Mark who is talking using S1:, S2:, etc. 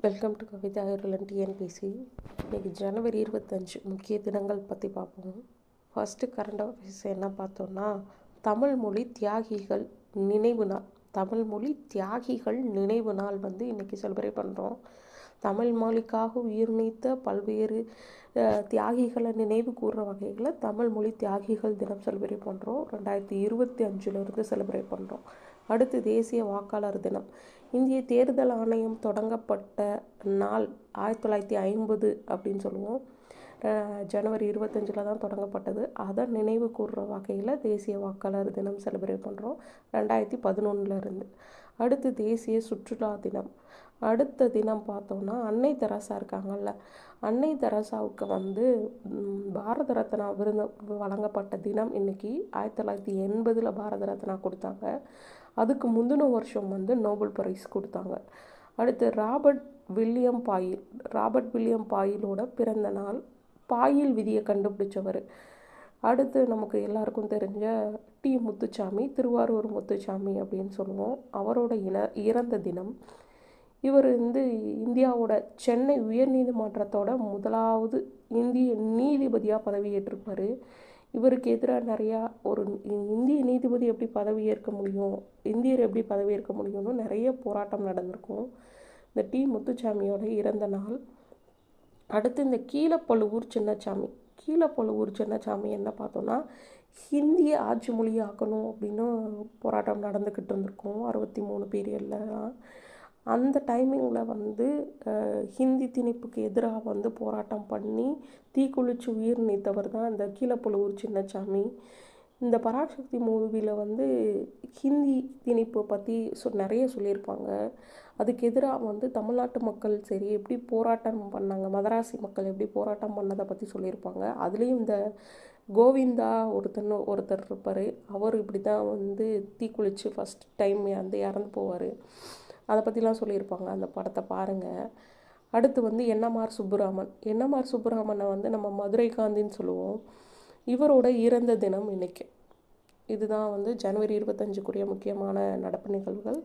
S1: Welcome to Kavitha ஐயர்லன் TNPSC. இன்றைக்கி ஜனவரி 25 முக்கிய தினங்கள் பற்றி பார்ப்போம். ஃபஸ்ட்டு கரண்ட் அஃபேர்ஸ் என்ன பார்த்தோன்னா, தமிழ் மொழி தியாகிகள் நினைவு நாள். தமிழ் மொழி தியாகிகள் நினைவு நாள் வந்து இன்றைக்கி செலிப்ரேட் பண்ணுறோம். தமிழ் மொழிக்காக உயிர் நீத்த பல்வேறு தியாகிகளை நினைவு கூறுற வகையில் தமிழ் மொழி தியாகிகள் தினம் செலிப்ரேட் பண்ணுறோம். 2025 செலிப்ரேட் பண்ணுறோம். அடுத்து தேசிய வாக்காளர் தினம். இந்திய தேர்தல் ஆணையம் தொடங்கப்பட்ட நாள் 1950 அப்படின்னு சொல்லுவோம். ஜனவரி 25 தான் தொடங்கப்பட்டது. அதை நினைவு கூறுற வகையில் தேசிய வாக்காளர் தினம் செலிப்ரேட் பண்ணுறோம் 2011 அடுத்து தேசிய சுற்றுலா தினம். அடுத்த தினம் பார்த்தோன்னா, அன்னை தெரசா இருக்காங்கல்ல, அன்னை தெரசாவுக்கு வந்து பாரத ரத்னா விருது வழங்கப்பட்ட தினம் இன்னைக்கு. 1980 பாரத ரத்னா கொடுத்தாங்க. அதுக்கு முந்தின வருஷம் வந்து நோபல் பிரைஸ் கொடுத்தாங்க. அடுத்து ராபர்ட் வில்லியம் பாயிலோட பிறந்த நாள். பாயில் விதியை கண்டுபிடிச்சவர். அடுத்து நமக்கு எல்லாருக்கும் தெரிஞ்ச டி முத்துசாமி, திருவாரூர் முத்துசாமி அப்படின்னு சொல்லுவோம். அவரோட இறந்த தினம். இவர் வந்து இந்தியாவோட சென்னை உயர்நீதிமன்றத்தோட முதலாவது இந்திய நீதிபதியாக பதவியேற்றிருப்பார். இவருக்கு எதிராக நிறையா இந்திய நீதிபதி எப்படி பதவியேற்க முடியும், இந்தியர் எப்படி பதவியேற்க முடியும்னு நிறைய போராட்டம் நடந்திருக்கும். இந்த டி முத்துசாமியோட இறந்த நாள். அடுத்து இந்த கீழப்பழுவூர் சின்னசாமி என்ன பார்த்தோன்னா, ஹிந்தியை ஆட்சி மொழியாக்கணும் அப்படின்னு போராட்டம் நடந்துக்கிட்டு இருந்திருக்கும் 63 பீரியடில். அந்த டைமிங்கில் வந்து ஹிந்தி திணிப்புக்கு எதிராக வந்து போராட்டம் பண்ணி தீக்குளிச்சு உயிர் நீத்தவர் தான் இந்த கீழப்பழுவூர் சின்னசாமி. இந்த பராசக்தி மூவியில் வந்து ஹிந்தி திணிப்பை பற்றி நிறைய சொல்லியிருப்பாங்க. அதுக்கு எதிராக வந்து தமிழ்நாட்டு மக்கள் சரி எப்படி போராட்டம் பண்ணாங்க, மதராசி மக்கள் எப்படி போராட்டம் பண்ணதை பற்றி சொல்லியிருப்பாங்க. அதுலேயும் இந்த கோவிந்தா ஒருத்தர் இருப்பார். அவர் இப்படி தான் வந்து தீக்குளிச்சு ஃபஸ்ட் டைம் வந்து இறந்து போவார். அதை பற்றிலாம் சொல்லியிருப்பாங்க. அந்த படத்தை பாருங்கள். அடுத்து வந்து என்எம்ஆர் சுப்புராமனை வந்து நம்ம மதுரை காந்தின்னு சொல்லுவோம். இவரோட இறந்த தினம் இன்னைக்கு. இதுதான் வந்து ஜனவரி 25 முக்கியமான நடப்பு நிகழ்வுகள்.